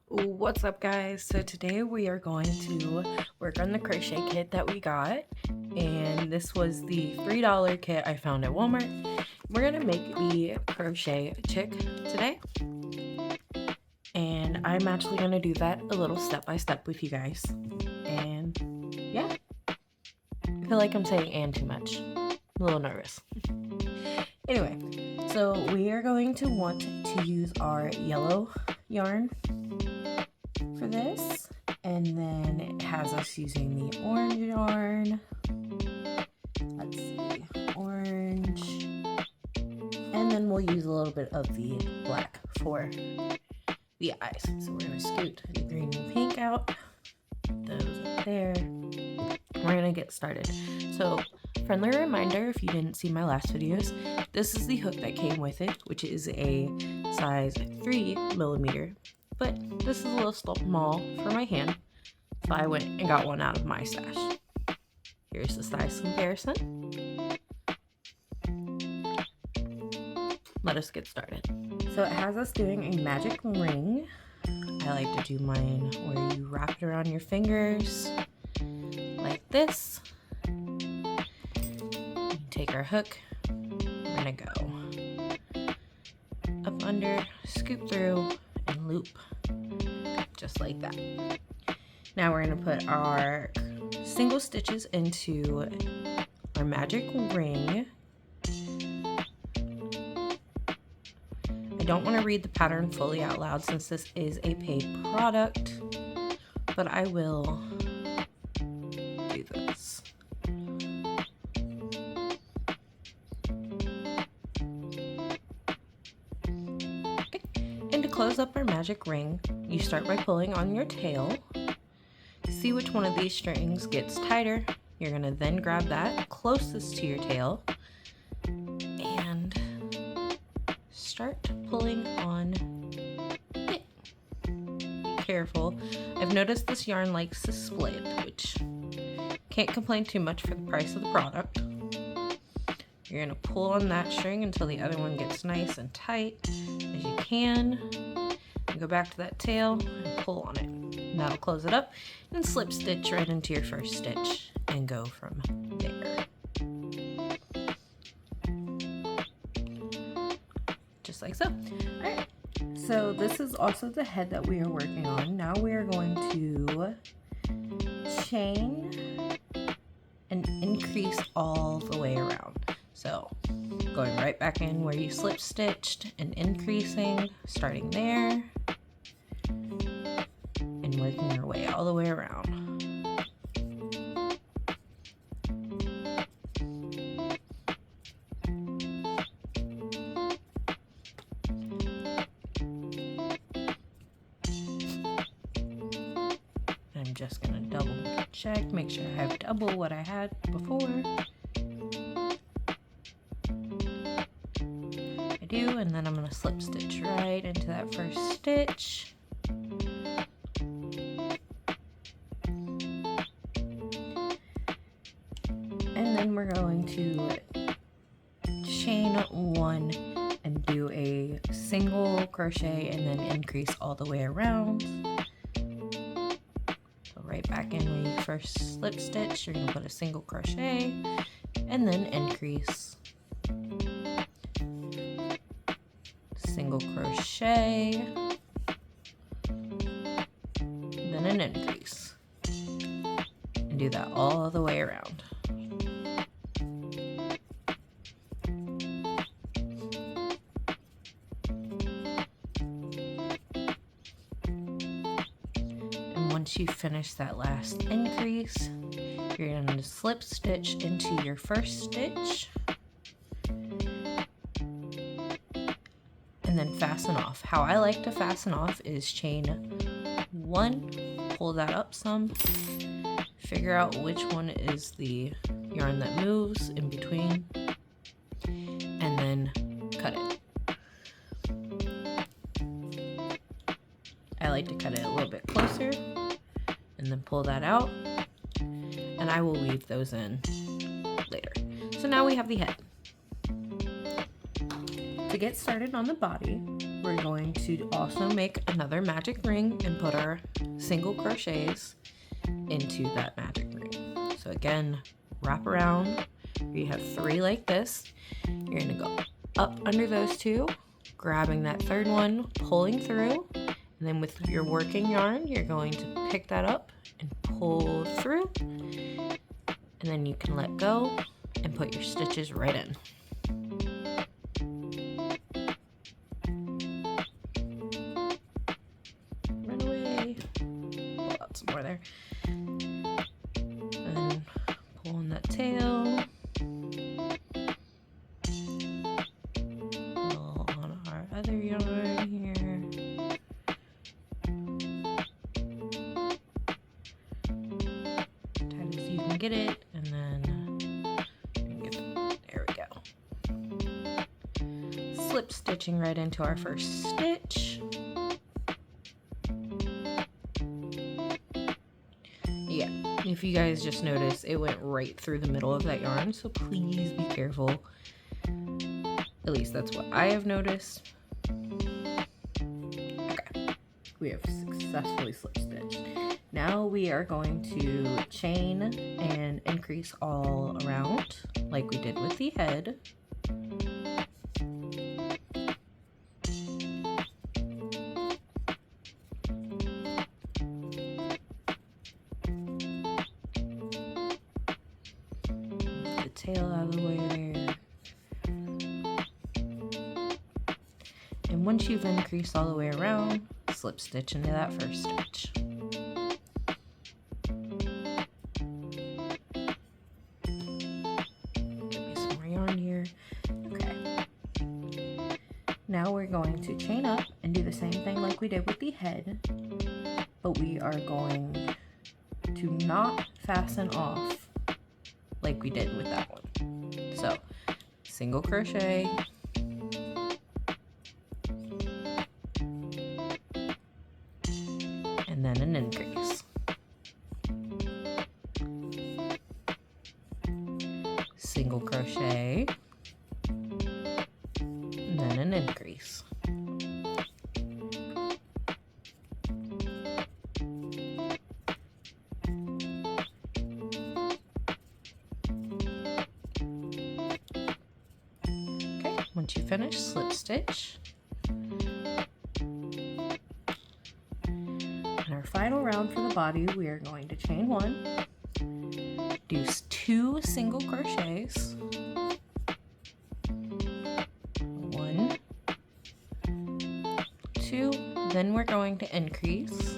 What's up, guys? So today we are going to work on the crochet kit that we got, and this was the $3 kit I found at Walmart. We're gonna make the crochet chick today, and I'm actually gonna do that a little step by step with you guys. And yeah, I feel like I'm saying "and" too much. I'm a little nervous. Anyway, so we are going to want to use our yellow yarn for this, and then it has us using the orange yarn. Let's see, orange, and then we'll use a little bit of the black for the eyes. So we're gonna scoot the green and pink out, put those up there. We're gonna get started. So friendly reminder, if you didn't see my last videos, this is the hook that came with it, which is a size 3mm, but this is a little small for my hand, so I went and got one out of my stash. Here's the size comparison. Let us get started. So it has us doing a magic ring. I like to do mine where you wrap it around your fingers like this. Take our hook, we're gonna go up under, scoop through, and loop just like that. Now we're gonna put our single stitches into our magic ring. I don't want to read the pattern fully out loud since this is a paid product, but I will do this. And to close up our magic ring, you start by pulling on your tail. See which one of these strings gets tighter. You're going to then grab that closest to your tail and start pulling on it. Be careful. I've noticed this yarn likes to split, which can't complain too much for the price of the product. You're going to pull on that string until the other one gets nice and tight as you can. And go back to that tail and pull on it. And that'll close it up and slip stitch right into your first stitch and go from there. Just like so. Alright, so this is also the head that we are working on. Now we are going to chain and increase all the way around. So going right back in where you slip stitched and increasing, starting there and working your way all the way around. I'm just gonna double check, make sure I have double what I had before. I do, and then I'm gonna slip stitch right into that first stitch. And then we're going to chain one and do a single crochet and then increase all the way around. So right back in where you first slip stitch, you're gonna put a single crochet and then increase. Single crochet, then an increase, and do that all the way around. And once you finish that last increase, you're going to slip stitch into your first stitch and then fasten off. How I like to fasten off is chain one, pull that up some, figure out which one is the yarn that moves in between, and then cut it. I like to cut it a little bit closer and then pull that out, and I will weave those in later. So now we have the head. To get started on the body, we're going to also make another magic ring and put our single crochets into that magic ring. So again, wrap around. You have 3 like this. You're gonna go up under those 2, grabbing that 3rd one, pulling through, and then with your working yarn, you're going to pick that up and pull through, and then you can let go and put your stitches right in. Run away. Pull out some more there. And pull in that tail. Pull on our other yarn here. Tight as you can get it, and then there we go. Slip stitching right into our first stitch. Yeah, if you guys just noticed, it went right through the middle of that yarn, so please be careful. At least that's what I have noticed. Okay, we have successfully slip stitched. Now we are going to chain and increase all around like we did with the head. The tail out of the way there. And once you've increased all the way around, slip stitch into that first stitch. Now we're going to chain up and do the same thing like we did with the head, but we are going to not fasten off like we did with that one. So, single crochet, and then an increase. Single crochet, and then an increase. Okay, once you finish, slip stitch. And our final round for the body, we are going to chain 1, do 2 single crochets, 1, 2, then we're going to increase,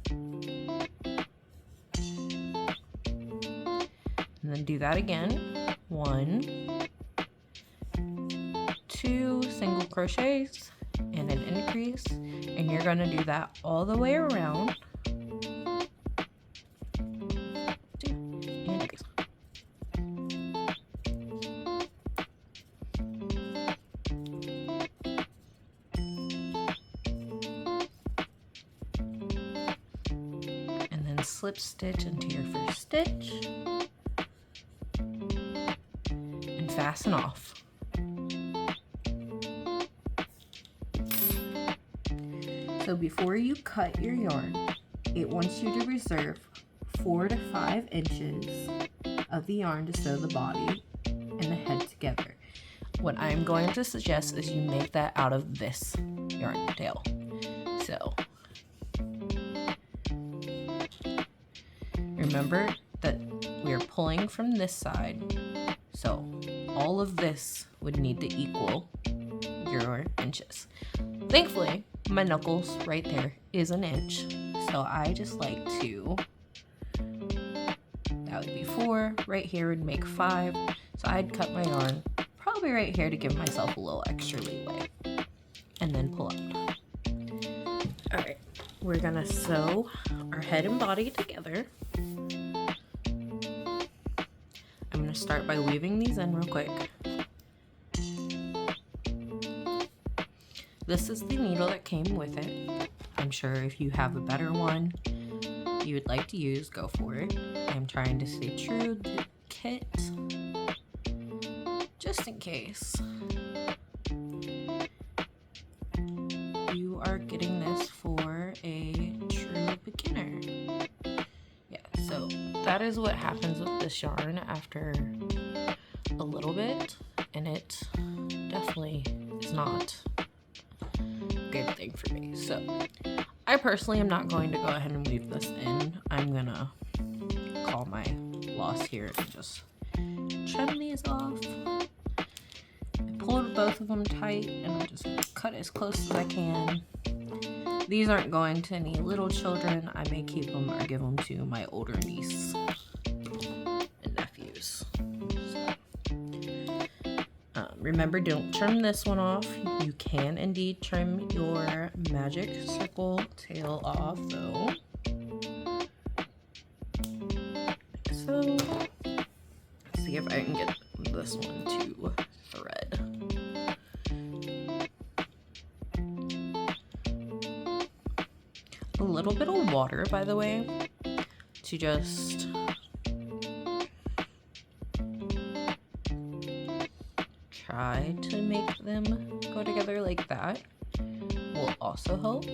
and then do that again, 1, 2 single crochets and an increase, and you're going to do that all the way around. 2 and increase. And then slip stitch into your first stitch and fasten off. So before you cut your yarn, it wants you to reserve 4 to 5 inches of the yarn to sew the body and the head together. What I'm going to suggest is you make that out of this yarn tail. So remember that we're pulling from this side, so all of this would need to equal your inches. Thankfully, my knuckles right there is an inch, so I just like to, that would be 4, right here would make 5, so I'd cut my yarn probably right here to give myself a little extra leeway, and then pull up. Alright, we're gonna sew our head and body together. I'm gonna start by weaving these in real quick. This is the needle that came with it. I'm sure if you have a better one you would like to use, go for it. I'm trying to stay true to the kit, just in case. that is what happens with this yarn after a little bit, and it definitely is not a good thing for me. So I personally am not going to go ahead and weave this in. I'm gonna call my loss here and just trim these off. I pulled both of them tight, and I'm just gonna cut as close as I can. These aren't going to any little children. I may keep them or give them to my older niece and nephews. So, remember, don't trim this one off. You can indeed trim your magic circle tail off though. So, let's see if I can get this one to thread. A little bit of water, by the way, to just try to make them go together like that will also help.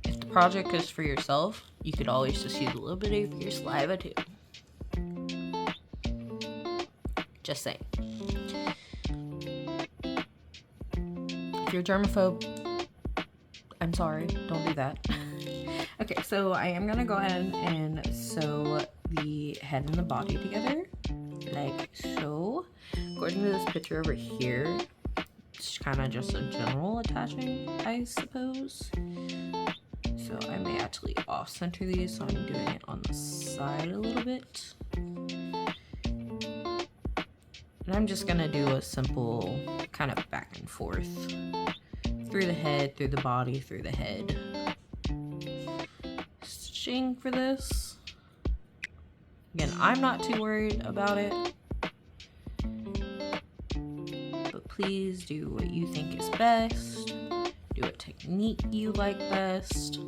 If the project is for yourself, you could always just use a little bit of your saliva too. Just saying. If you're germaphobe, I'm sorry, don't do that. Okay, so I am gonna go ahead and sew the head and the body together, like so. According to this picture over here, it's kind of just a general attaching, I suppose. So I may actually off-center these, so I'm doing it on the side a little bit. And I'm just gonna do a simple kind of back and forth. Through the head, through the body, through the head. Stitching for this. Again, I'm not too worried about it. But please do what you think is best. Do what technique you like best.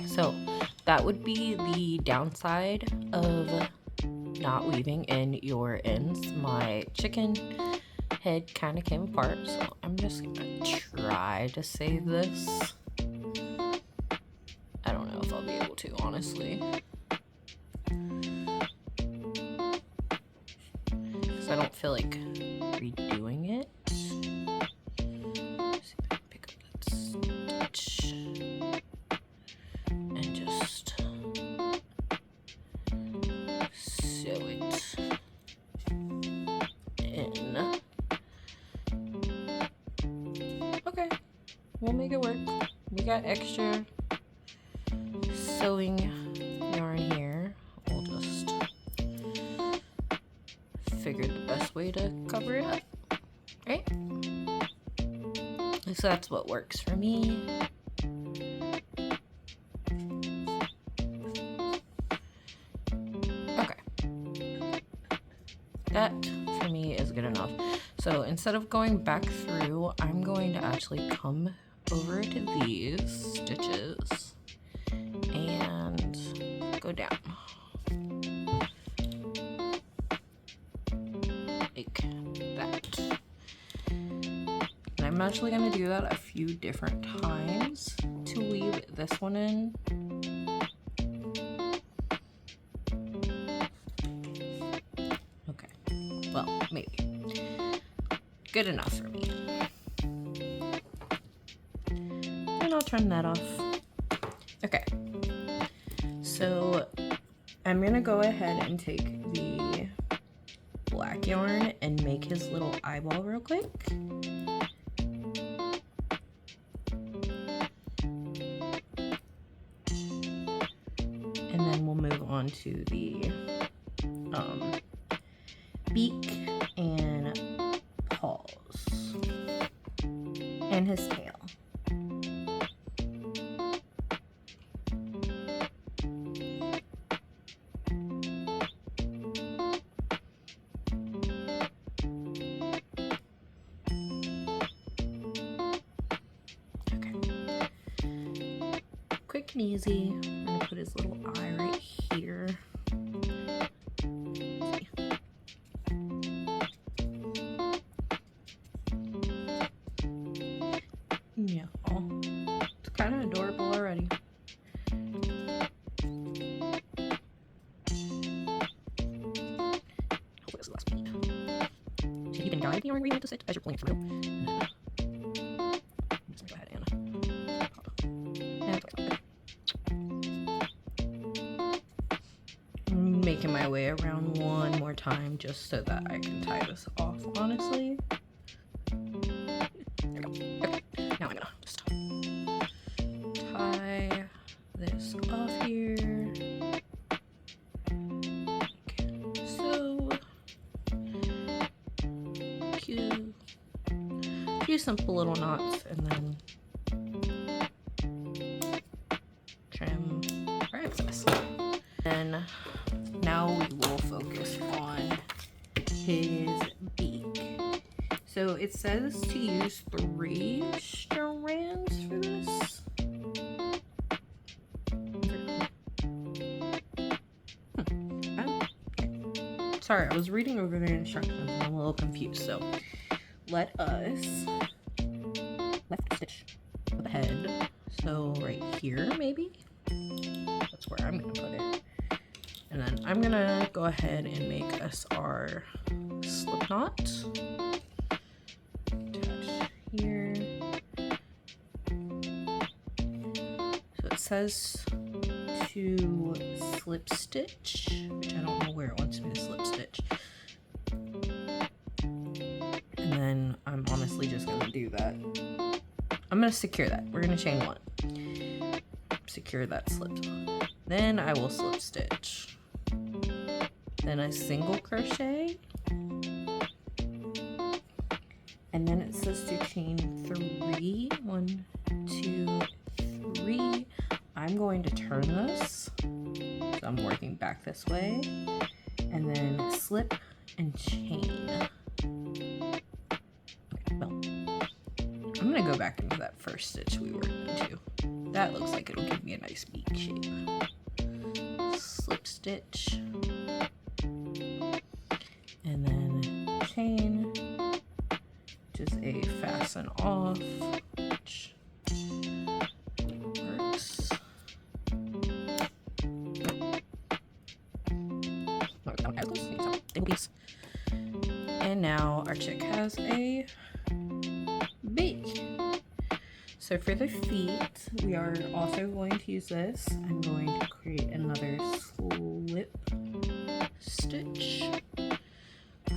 So that would be the downside of not weaving in your ends. My chicken head kind of came apart, so I'm just gonna try to save this. I don't know if I'll be able to, honestly. Because I don't feel like redoing it. Let's see if I can pick up that stitch. We'll make it work. We got extra sewing yarn here. We'll just figure the best way to cover it up, right? So that's what works for me. Okay. That for me is good enough. So instead of going back through, I'm going to actually come over to these stitches and go down like that. And I'm actually going to do that a few different times to weave this one in. Okay, well, maybe. Good enough for me. And I'll trim that off. Okay. So I'm gonna go ahead and take the black yarn and make his little eyeball real quick. And then we'll move on to the beak and paws and his tail. Quick and easy. I'm gonna put his little eye right here. the yarn where you want to sit as you're pulling it through. I'm just gonna go ahead and pop. I'm making my way around one more time just so that I can tie this off, honestly. There we go. Okay. Now I'm gonna just tie this off here. Like so. A few simple little knots, and then trim our excess. And now we will focus on his beak. So it says to use 3 strands for this. Sorry, I was reading over the instructions and I'm a little confused. So let us left stitch with the head. So right here, maybe? That's where I'm gonna put it. And then I'm gonna go ahead and make us our slip knot. Attach here. So it says to slip stitch, which I don't know where it wants me to slip stitch. And then I'm honestly just gonna do that. I'm gonna secure that. We're gonna chain 1. Secure that slip. Then I will slip stitch. Then a single crochet. And then it says to chain 3. 1, 2, 3. I'm going to turn this. So I'm working back this way. And then slip and chain. Okay, well, I'm gonna go back into that first stitch we were into. That looks like it'll give me a nice beak shape. Slip stitch. And then chain. Just a fasten off, which works. And now our chick has a beak. So for the feet, we are also going to use this. I'm going to create another slip stitch.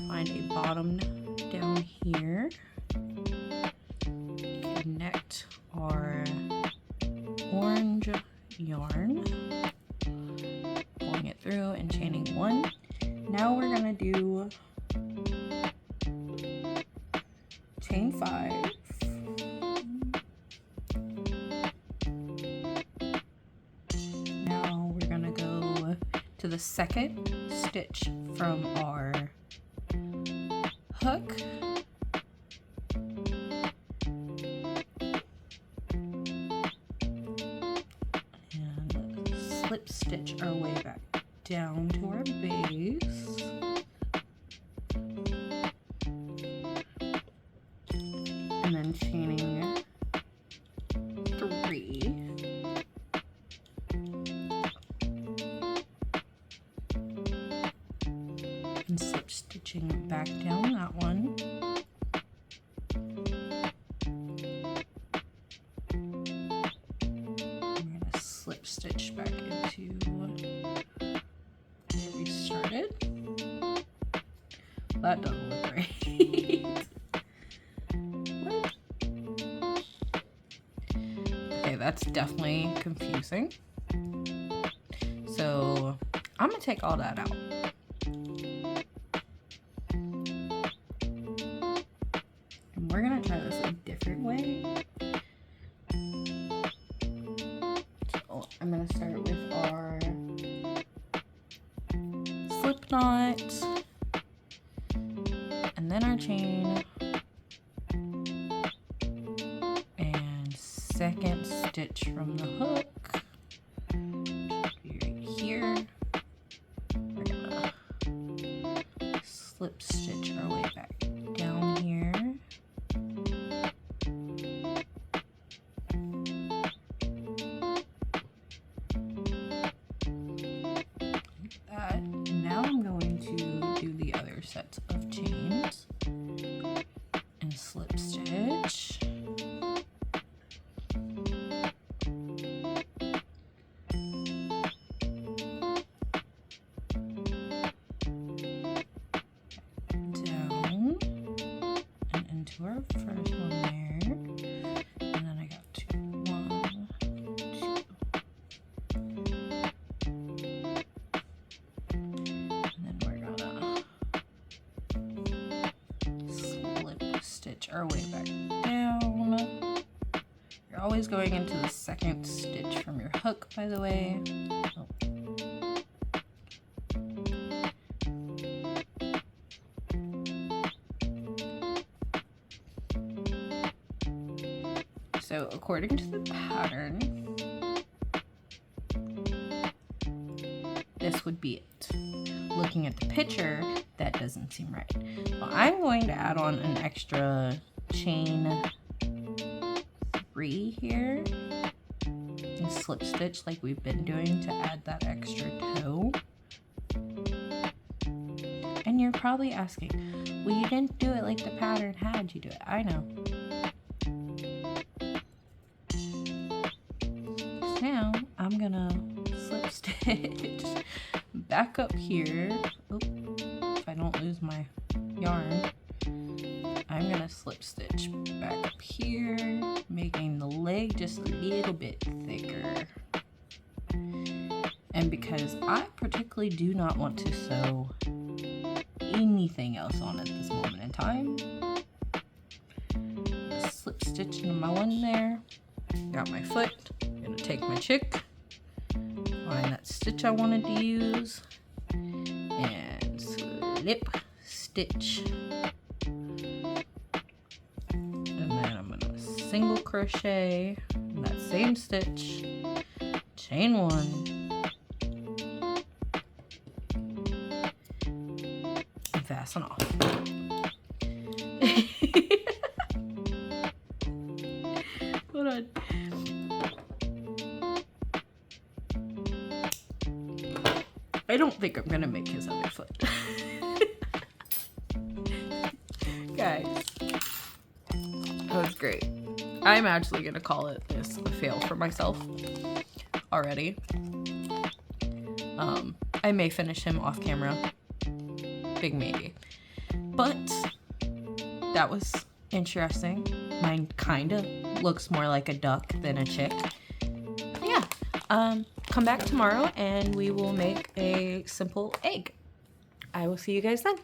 Find a bottom down here. Connect our orange yarn. Pulling it through and chaining 1. Now we're gonna do chain 5. Now we're gonna go to the second stitch from our hook. And slip stitch our way back down to our base. And then chaining 3. And slip stitching back down that one. I'm gonna slip stitch back into where we started. That doesn't look right. Okay, that's definitely confusing. So I'm gonna take all that out. And we're gonna try this a different way. So I'm gonna start with our slip knot, and then our chain, and second stitch from the hook. Right here. We're gonna slip stitch our way back down here. Now I'm going to do the other sets of chains. first one there. And then I got 2. 1, 2. And then we're gonna slip stitch our way back down. You're always going into the second stitch from your hook, by the way. Oh. So according to the pattern, this would be it. Looking at the picture, that doesn't seem right. Well, I'm going to add on an extra chain 3 here and slip stitch like we've been doing to add that extra toe. And you're probably asking, well, you didn't do it like the pattern had you do it. I know. Now I'm gonna slip stitch back up here. Oh, if I don't lose my yarn, I'm gonna slip stitch back up here, making the leg just a little bit thicker. And because I particularly do not want to sew anything else on at this moment in time, slip stitch into my one there. Got my foot. Gonna take my chick, find that stitch I wanted to use, and slip stitch. And then I'm gonna single crochet in that same stitch, chain 1, and fasten off. Hold on. I don't think I'm gonna make his other foot. Guys, that was great. I'm actually gonna call it this a fail for myself already. I may finish him off camera. Big maybe. But that was interesting. Mine kind of looks more like a duck than a chick. Yeah. Come back tomorrow and we will make a simple egg. I will see you guys then.